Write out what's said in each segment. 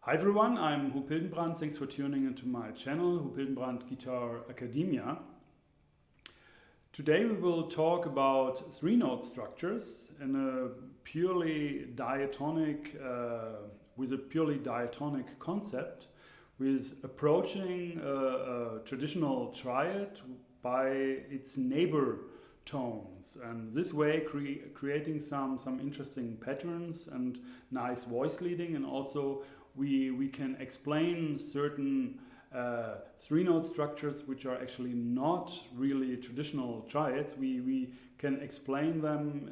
Hi everyone, I'm Huub Hildenbrand. Thanks for tuning into my channel, Huub Hildenbrand Guitar Academia. Today we will talk about three-note structures in a purely diatonic, with a purely diatonic concept, with approaching a traditional triad by its neighbor tones, and this way creating some interesting patterns and nice voice leading, and also we can explain certain three-note structures which are actually not really traditional triads. We can explain them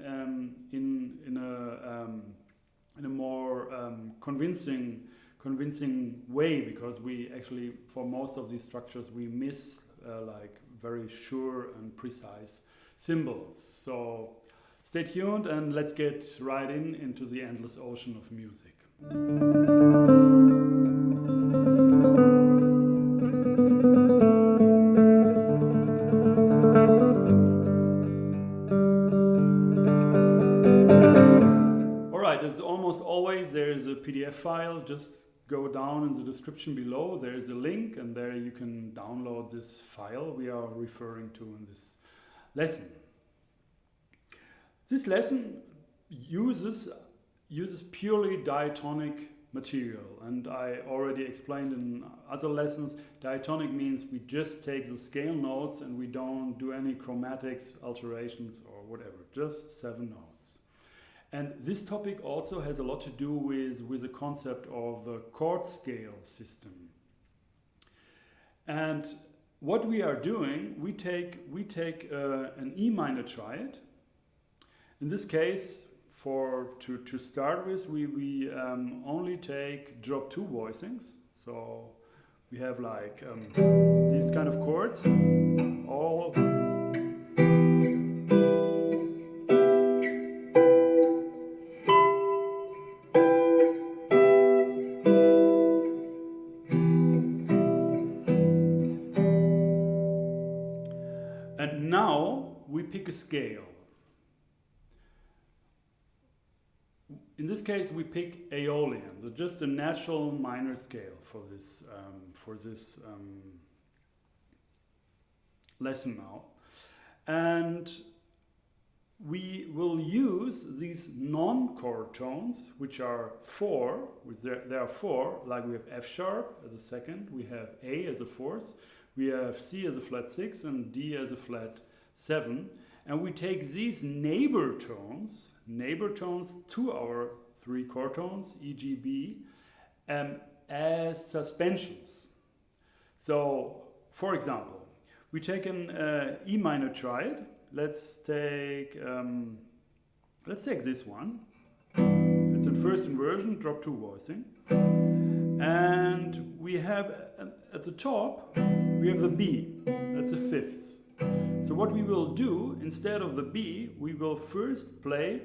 in a more convincing way, because we actually, for most of these structures, we miss like very sure and precise symbols. So stay tuned and let's get right into the endless ocean of music. Alright, as almost always, there is a PDF file. Just go down in the description below. There is a link, and there you can download this file we are referring to in this lesson. This lesson uses purely diatonic material, and I already explained in other lessons, diatonic means we just take the scale notes and we don't do any chromatics, alterations or whatever, just 7 notes. And this topic also has a lot to do with the concept of the chord-scale system. And what we are doing, we take an E minor triad. In this case, to start with, we only take drop 2 voicings. So we have like these kind of chords, all and now we pick a scale. In this case, we pick Aeolian, so just a natural minor scale for this lesson now. And we will use these non-chord tones, which are 4. There are 4, like we have F sharp as a second, we have A as a fourth, we have C as a flat 6, and D as a flat 7. And we take these neighbor tones to our 3 chord tones, E, G, B, as suspensions. So, for example, we take an E minor triad. Let's take this one. It's in first inversion, drop 2 voicing, and we have at the top we have the B. That's a fifth. So what we will do, instead of the B, we will first play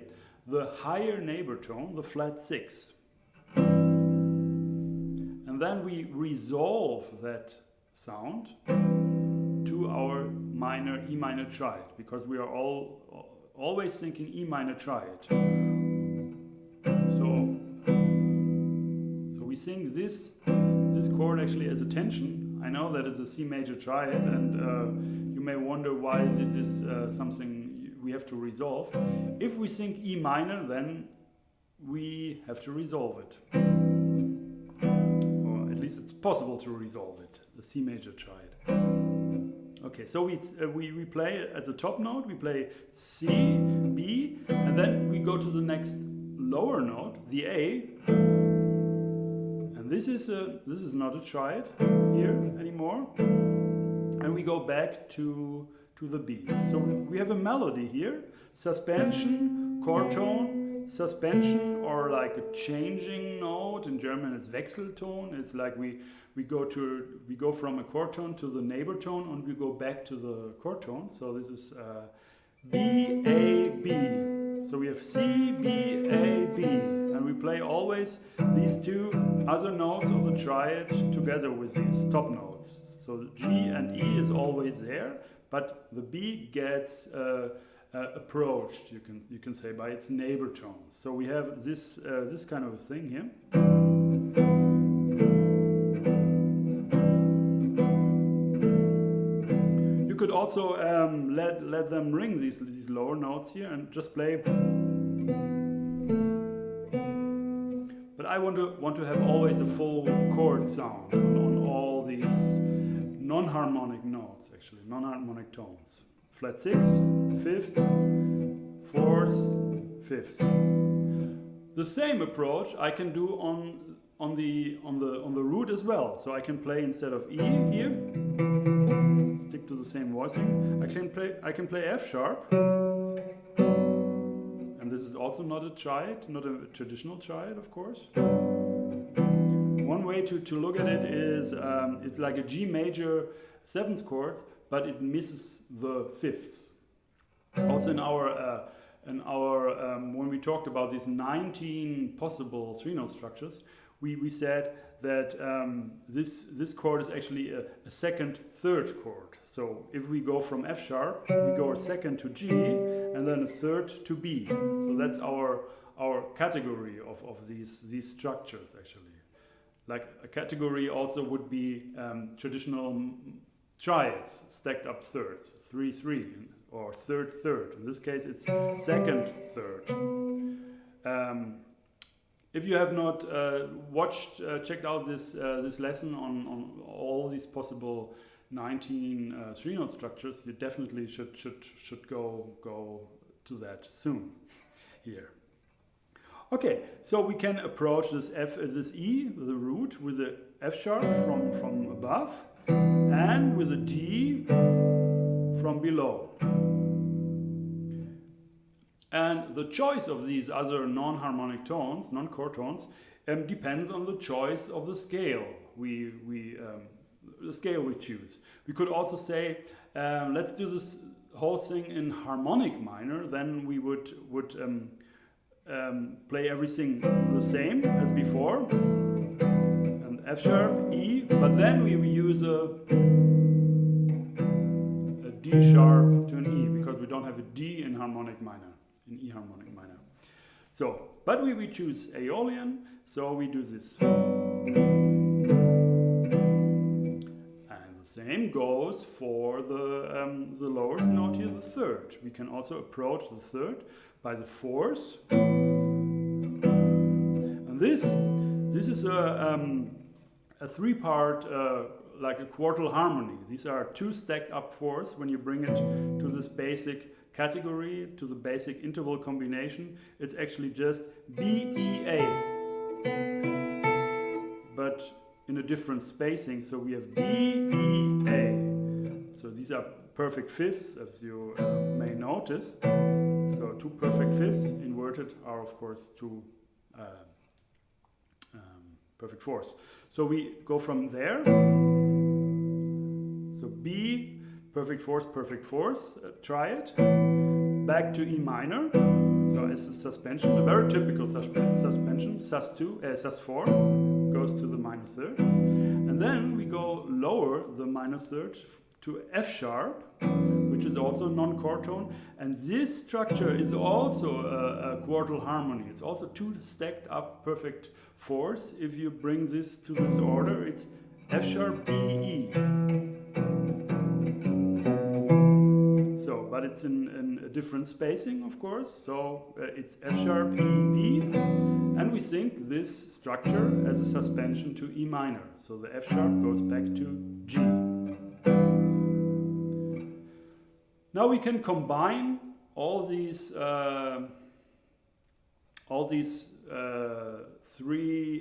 the higher neighbor tone, the flat 6. And then we resolve that sound to our minor E minor triad, because we are always thinking E minor triad. So we sing this chord actually as a tension. I know that is a C major triad, and you may wonder why this is something we have to resolve. If we sing E minor, then we have to resolve it. Or at least it's possible to resolve it, the C major triad. Okay, so we play at the top note, we play C, B, and then we go to the next lower note, the A. And this is not a triad here anymore. And we go back to the B. So we have a melody here, suspension, chord tone, suspension, or like a changing note. In German it's Wechselton. It's like we go from a chord tone to the neighbor tone, and we go back to the chord tone. So this is B, A, B. So we have C, B, A, B. And we play always these 2 other notes of the triad together with these top notes. So the G and E is always there, but the B gets approached, you can say, by its neighbor tones. So we have this kind of a thing here. also let them ring these lower notes here and just play. But I want to have always a full chord sound on all these non-harmonic notes, actually non-harmonic tones. Flat 6, 5th, 4th, 5th. The same approach I can do on the root as well. So I can play instead of E here, stick to the same voicing. I can play F sharp, and this is also not a triad, not a traditional triad, of course. One way to look at it is it's like a G major 7th chord, but it misses the 5ths. Also in our when we talked about these 19 possible 3-note structures, we said that this chord is actually a second, third chord. So if we go from F sharp, we go a second to G, and then a third to B. So that's our category of these structures, actually. Like a category also would be traditional triads, stacked up thirds, 3-3, or third. In this case, it's second, third. If you have not checked out this lesson on all these possible 19 3-note structures, you definitely should go to that soon here. Okay, so we can approach this E, the root, with a F sharp from above, and with a D from below. And the choice of these other non-harmonic tones, non-chord tones, depends on the choice of the scale the scale we choose. We could also say, let's do this whole thing in harmonic minor. Then we would play everything the same as before, and F sharp, E, but then we use a D sharp to an E, because we don't have a D in harmonic minor, in E harmonic minor. So, but we choose Aeolian, so we do this. And the same goes for the lowest note here, the third. We can also approach the third by the fourth. And this is a 3-part like a quartal harmony. These are 2 stacked up fourths. When you bring it to this basic category, to the basic interval combination, it's actually just B, E, A, but in a different spacing. So we have B, E, A. So these are perfect fifths, as you may notice. So 2 perfect fifths inverted are of course 2 perfect fourths. So we go from there. So B, perfect fourth, triad, back to E minor. So it's a suspension, a very typical suspension, sus2, sus4, goes to the minor third. And then we go lower the minor third to F sharp, which is also a non-chord tone. And this structure is also a quartal harmony. It's also 2 stacked up perfect fourths. If you bring this to this order, it's F sharp, B, E. So, but it's in a different spacing, of course. So it's F sharp, E, B, and we think this structure as a suspension to E minor. So the F sharp goes back to G. Now we can combine all these 3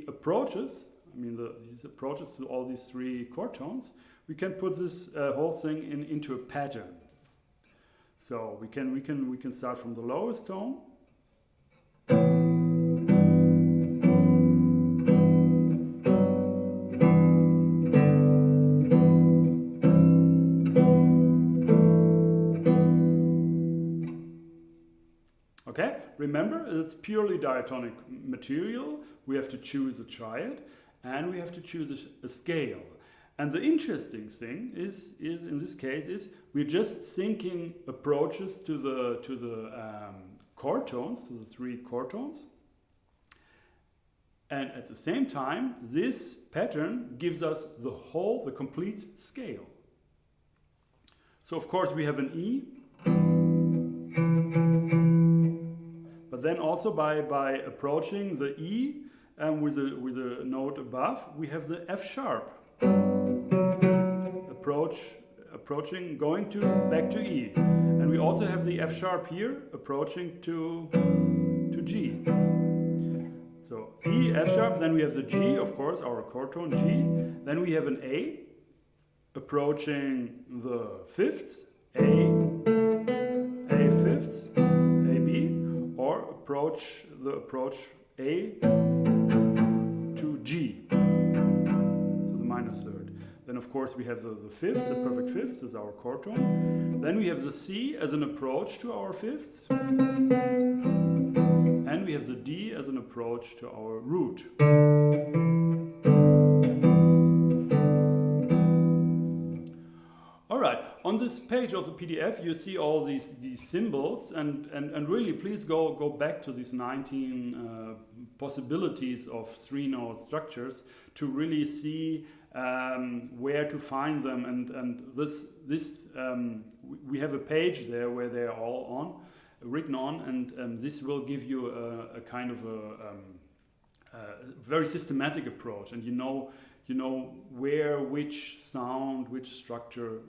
approaches. I mean, these approaches to all these 3 chord tones. We can put this whole thing into a pattern. So we can start from the lowest tone. Okay, remember, it's purely diatonic material. We have to choose a triad, and we have to choose a scale. And the interesting thing is in this case is we're just syncing approaches to the chord tones, to the 3 chord tones. And at the same time, this pattern gives us the complete scale. So of course we have an E, but then also by approaching the E with a note above, we have the F sharp. Approaching, going back to E. And we also have the F sharp here, approaching to G. So E, F sharp, then we have the G, of course, our chord tone G. Then we have an A, approaching the fifths, A fifths, A, B, or approach A to G, so the minus third. Then of course we have the fifths, the perfect fifths is our chord tone. Then we have the C as an approach to our fifths. And we have the D as an approach to our root. Alright, on this page of the PDF you see all these symbols and really please go back to these 19 possibilities of 3-note structures to really see where to find them, and we have a page there where they're all written on, and this will give you a kind of a very systematic approach, and you know where which sound, which structure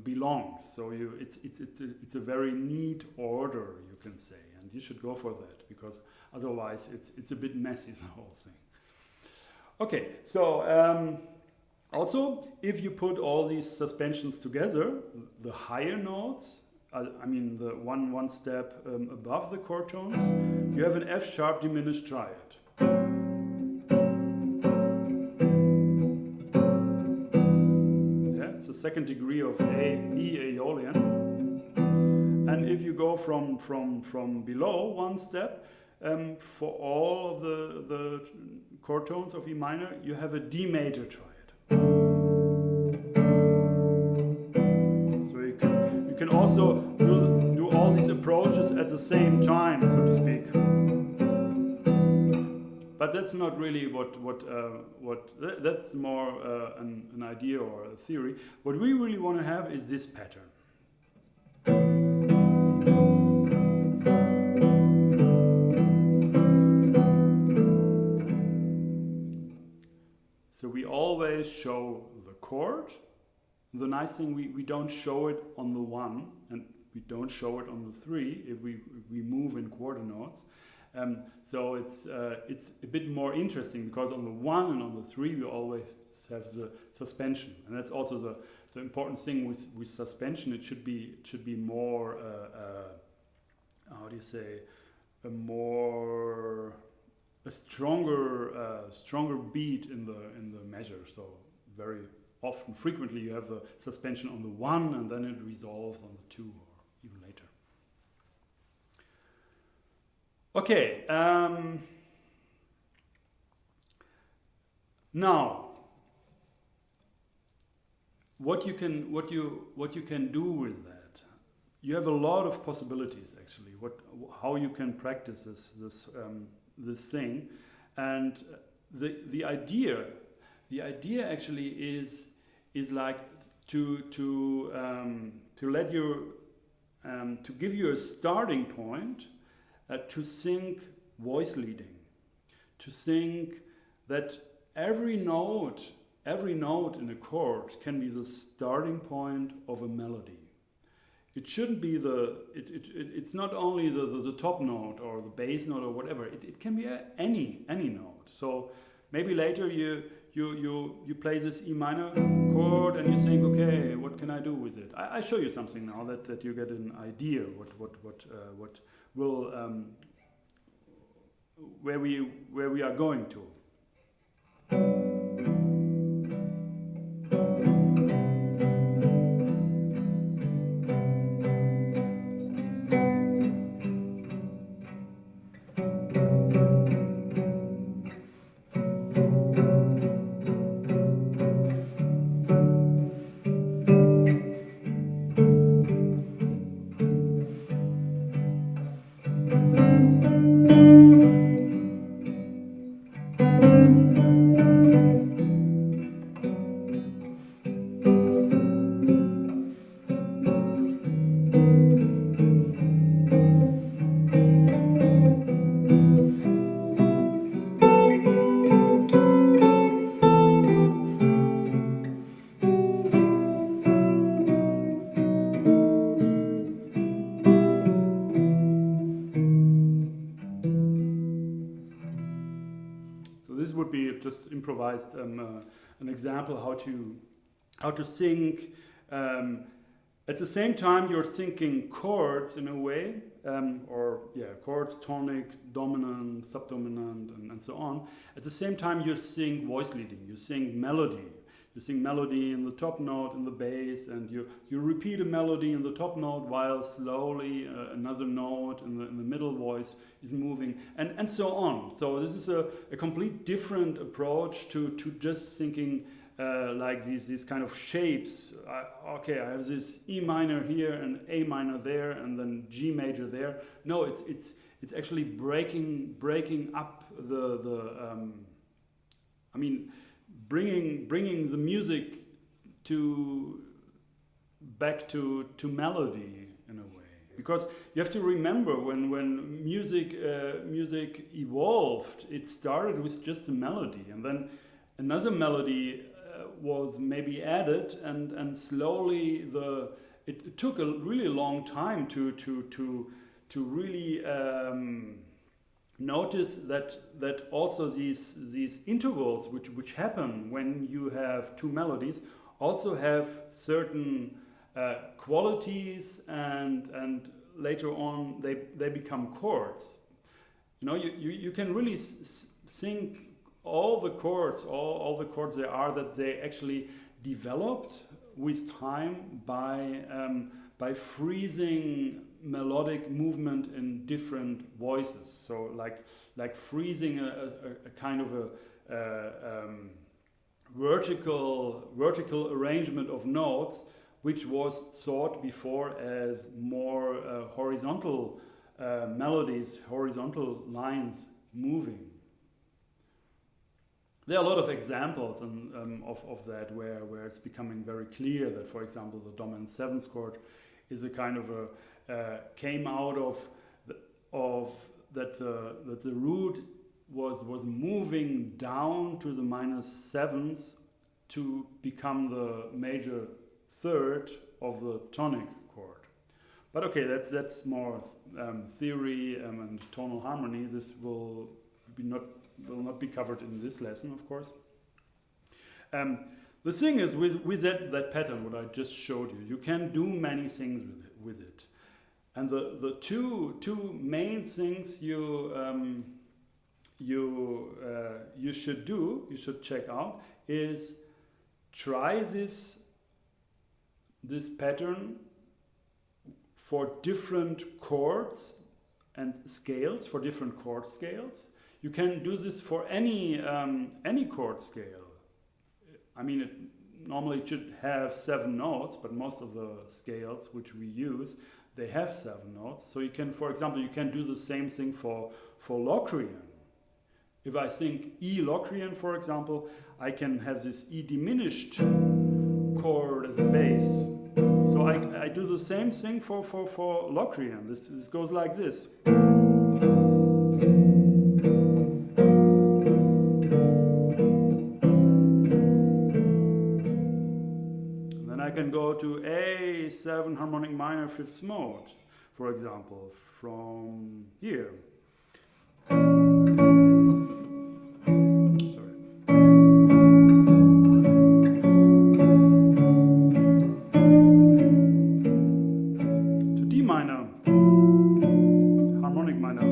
belongs. So it's a very neat order, you can say, and you should go for that, because otherwise it's a bit messy, the whole thing. Okay, so also, if you put all these suspensions together, the higher notes, I mean the one step above the chord tones, you have an F sharp diminished triad. Yeah, it's the second degree of E Aeolian. And if you go from below one step, for all of the chord tones of E minor, you have a D major triad. So you can also do all these approaches at the same time, so to speak. But that's not really that's more an idea or a theory. What we really want to have is this pattern. So we always show the chord. The nice thing, we don't show it on the 1 and we don't show it on the 3 if we move in quarter notes. So it's a bit more interesting, because on the 1 and on the 3 we always have the suspension, and that's also the important thing with suspension. It should be more how do you say, a stronger beat in the measure. So very often, frequently, you have the suspension on the 1 and then it resolves on the 2 or even later. Okay. Now, what you can do with that? You have a lot of possibilities actually. How you can practice this thing, and the idea actually is like to let you to give you a starting point to think voice leading, to think that every note in a chord can be the starting point of a melody. It shouldn't be it's not only the top note or the bass note or whatever. It can be any note. So maybe later you play this E minor chord and you think, okay, what can I do with it? I show you something now that you get an idea what will where we are going to. just improvised an example how to sync. At the same time, you're syncing chords in a way, chords, tonic, dominant, subdominant, and so on. At the same time, you sing voice leading. You sing melody. You sing melody in the top note, in the bass, and you repeat a melody in the top note while slowly another note in the middle voice is moving, and so on. So this is a complete different approach to just thinking like these kind of shapes. Okay, I have this E minor here and A minor there, and then G major there. No, it's actually breaking up bringing the music back to melody in a way, because you have to remember when music evolved, it started with just a melody, and then another melody was maybe added, and slowly it took a really long time to really notice that also these intervals which happen when you have two melodies also have certain qualities, and later on they become chords. You know, you can really sync all the chords, all the chords there are, that they actually developed with time by freezing melodic movement in different voices. So like freezing a kind of a vertical arrangement of notes, which was thought before as more horizontal melodies, horizontal lines moving. There are a lot of examples of that where it's becoming very clear that, for example, the dominant seventh chord is a kind of came out of that the root was moving down to the minor seventh to become the major third of the tonic chord. But okay, that's more theory and tonal harmony. This will not be covered in this lesson, of course. The thing is, with that pattern, what I just showed you can do many things with it. And the two main things you should check out is try this pattern for different chords and scales, for different chord scales. You can do this for any chord scale. I mean, normally it should have 7 notes, but most of the scales which we use, they have 7 notes. So you can, for example, you can do the same thing for Locrian. If I think E Locrian, for example, I can have this E diminished chord as a bass. So I do the same thing for Locrian. This goes like this. I can go to A7 harmonic minor 5th mode, for example, from here. Sorry. To D minor, harmonic minor.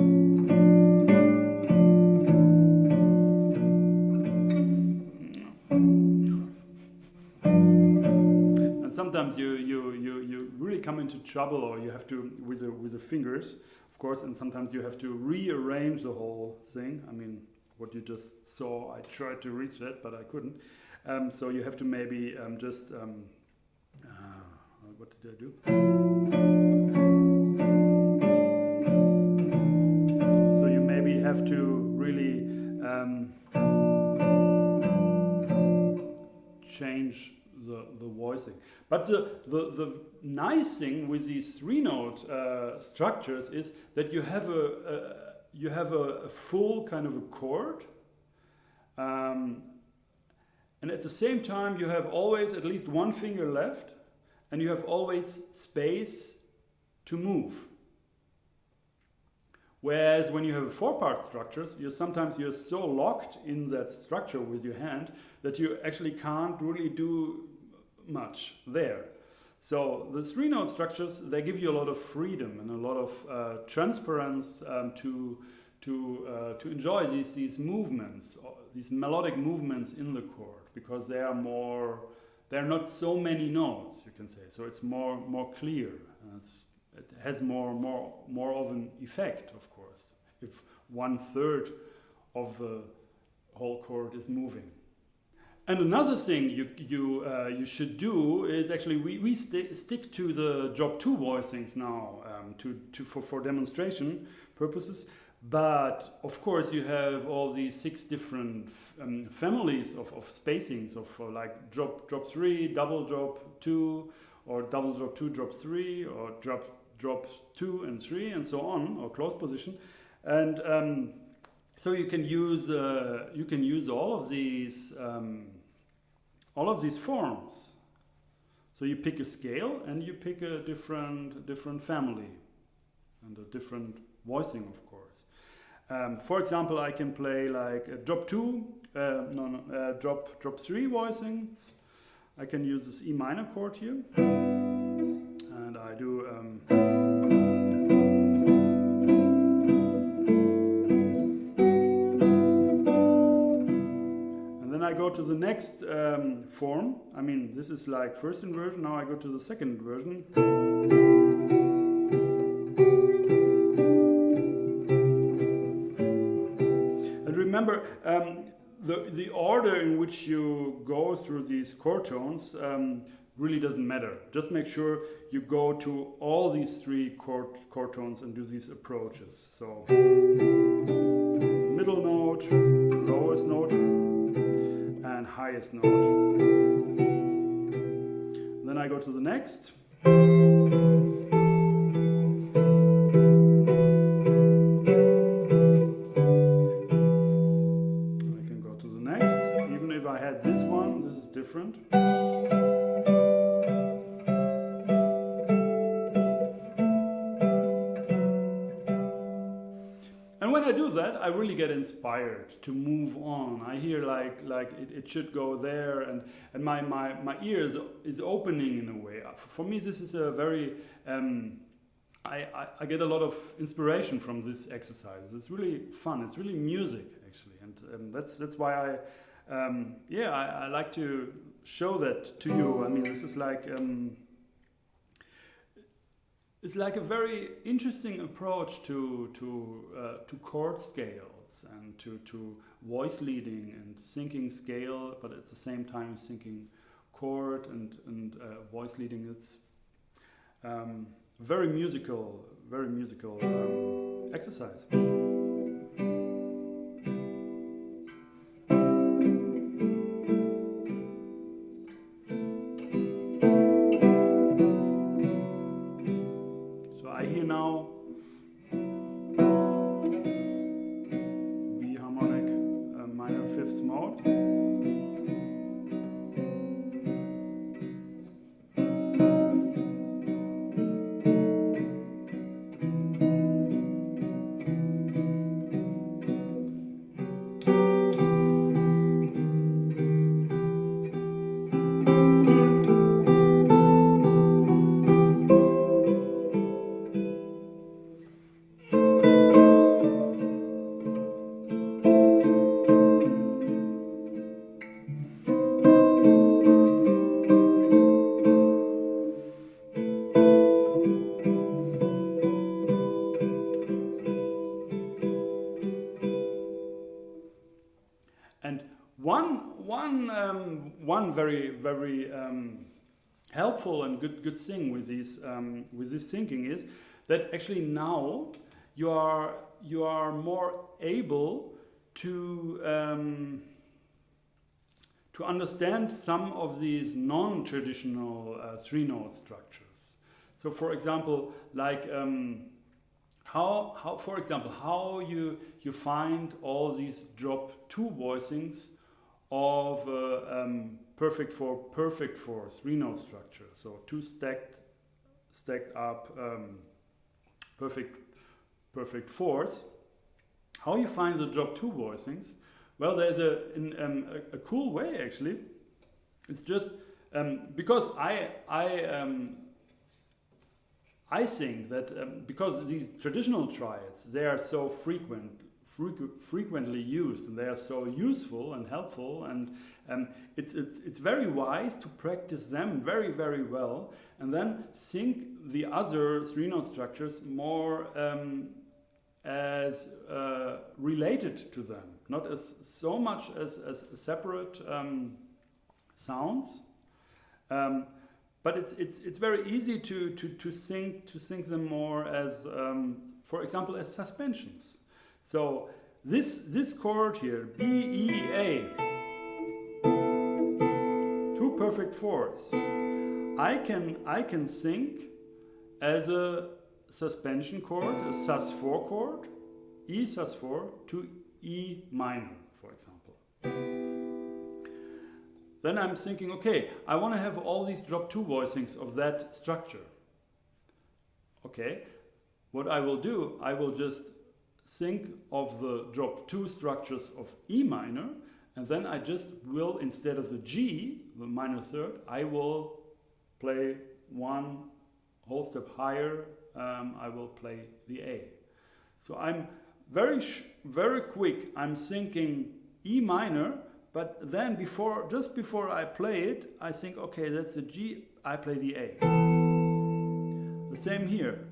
Sometimes you really come into trouble, or you have to with the fingers, of course, and sometimes you have to rearrange the whole thing. I mean, what you just saw, I tried to reach that, but I couldn't. So you have to maybe what did I do? So you maybe have to really change the voicing. But the nice thing with these 3-note structures is that you have a full kind of a chord, and at the same time you have always at least one finger left, and you have always space to move. Whereas when you have 4-part structures, sometimes you're so locked in that structure with your hand that you actually can't really do much there. So the 3-note structures, they give you a lot of freedom and a lot of transparency to enjoy these movements, these melodic movements in the chord, because they are not so many notes, you can say. So it's more clear. It has more of an effect, of course, if 1/3 of the whole chord is moving. And another thing you should do is actually we stick to the job 2 voicings now for demonstration purposes. But of course you have all these 6 different families of spacings of like drop 3, double drop 2, or double drop 2, drop 3, or drop 2 and 3, and so on, or close position. And so you can use all of these forms. So you pick a scale and you pick a different family and a different voicing, of course. For example, I can play like a drop 2, drop 3 voicings. I can use this E minor chord here, and I do and then I go to the next form. I mean, this is like first inversion. Now I go to the second inversion. And remember, the order in which you go through these chord tones really doesn't matter. Just make sure you go to all these 3 chord tones and do these approaches. So middle note, lowest note, and highest note. Then I go to the next. Different. And when I do that, I really get inspired to move on. I hear like it should go there, and my ear is opening in a way. For me, this is a very I get a lot of inspiration from this exercise. It's really fun. It's really music, actually, and that's why I like to show that to you. I mean, this is like it's like a very interesting approach to chord scales and to voice leading and syncing scale, but at the same time syncing chord and voice leading. It's very musical exercise. One very helpful and good thing with this thinking is that actually now you are more able to understand some of these non-traditional 3-note structures. So, for example, like how you find all these drop 2 voicings of perfect 4 3-note structure. So 2 stacked up perfect perfect fourths. How you find the drop 2 voicings? Well, there's a cool way actually. It's just because I think that because these traditional triads, they are so frequently used, and they are so useful and helpful, and it's very wise to practice them very, very well, and then think the other 3-note structures more as related to them, not as so much as separate sounds. But it's very easy to think them more as, for example, as suspensions. So this chord here, B, E, A, 2 perfect fourths, I can think as a suspension chord, a sus4 chord, E sus4 to E minor, for example. Then I'm thinking, okay, I want to have all these drop 2 voicings of that structure. Okay, what I will do, I will just think of the drop 2 structures of E minor, and then I just will, instead of the G, the minor third, I will play one whole step higher, I will play the A. So I'm very quick, I'm thinking E minor, but then just before I play it, I think, okay, that's the G, I play the A. The same here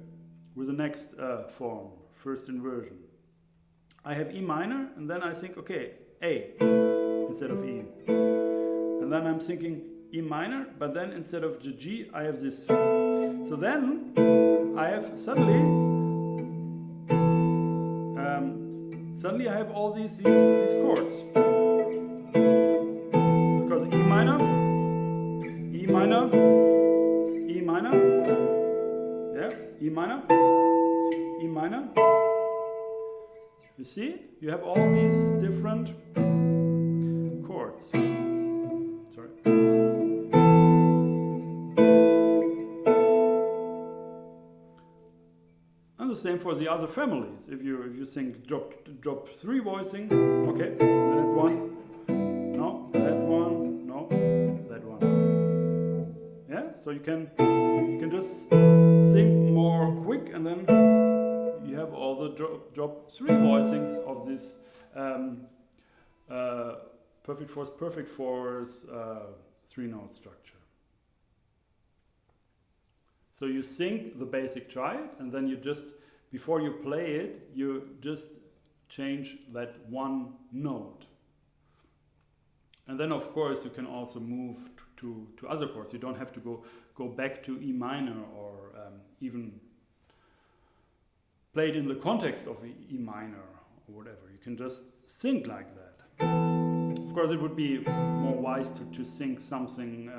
with the next form, first inversion. I have E minor, and then I think, okay, A instead of E. And then I'm thinking E minor, but then instead of the G, I have this. So then I have suddenly I have all these chords. Because E minor, E minor, E minor, yeah, E minor, E minor. You see, you have all these different chords. Sorry. And the same for the other families. If you think drop 3 voicing, okay, that one, no, that one, no, that one. Yeah, so you can just sing more quick, and then you have all the drop 3 voicings of this perfect fourth 3-note structure. So you sing the basic triad, and then you just, before you play it, you just change that one note. And then of course you can also move to other chords. You don't have to go back to E minor, or even play it in the context of E minor or whatever. You can just think like that. Of course, it would be more wise to think something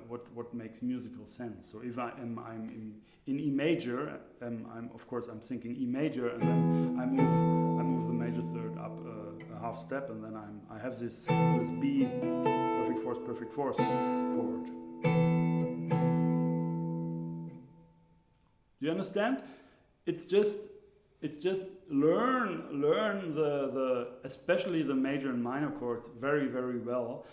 what makes musical sense. So if I'm in E major, I'm thinking E major, and then I move the major third up a half step, and then I have this B perfect fourth chord. Do you understand? It's just learn the especially the major and minor chords very, very well,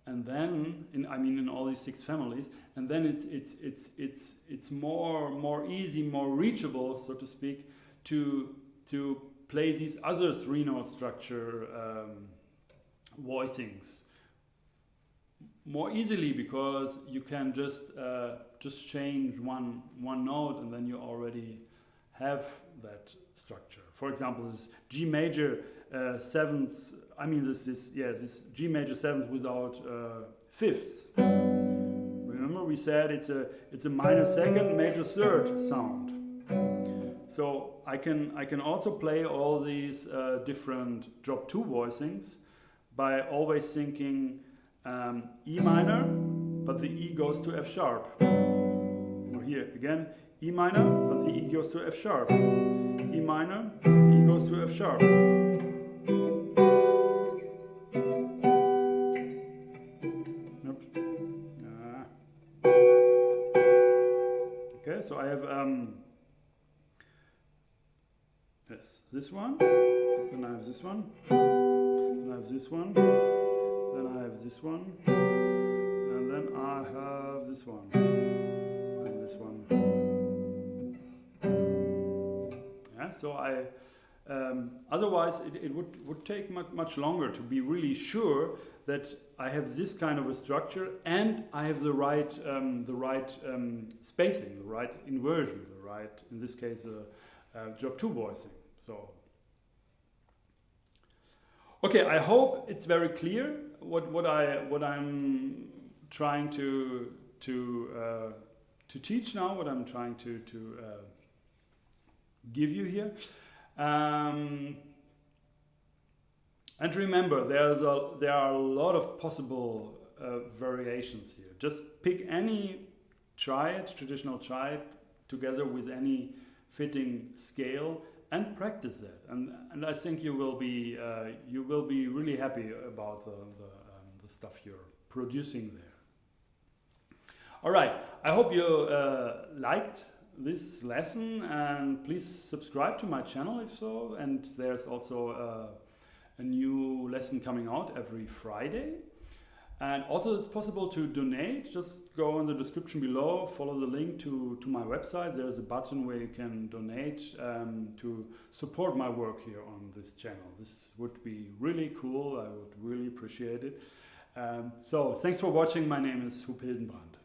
and then in all these 6 families, and then it's more easy, more reachable, so to speak, to play these other 3-note structure voicings more easily, because you can just change one note, and then you already have that structure. For example, this G major 7th. This G major 7th without 5ths. Remember, we said it's a minor 2nd, major 3rd sound. So I can also play all these different drop 2 voicings by always thinking E minor, but the E goes to F sharp. Or here again, E minor, but the E goes to F sharp. E minor, E goes to F sharp. Nope. Okay, so I have yes. this one, then I have this one, then I have this one, then I have this one, and then I have this one, and this one. Yeah, so otherwise it would take much longer to be really sure that I have this kind of a structure and I have the right spacing, the right inversion, the right, in this case, job 2 voicing. So, okay, I hope it's very clear what I'm trying to teach now, what I'm trying to give you here. And remember, there are a lot of possible variations here. Just pick any traditional triad, together with any fitting scale, and practice that. And I think you will be really happy about the stuff you're producing there. All right, I hope you liked this lesson, and please subscribe to my channel if so. And there's also a new lesson coming out every Friday. And also it's possible to donate. Just go in the description below, follow the link to my website. There's a button where you can donate to support my work here on this channel. This would be really cool. I would really appreciate it. So thanks for watching. My name is Hildenbrand.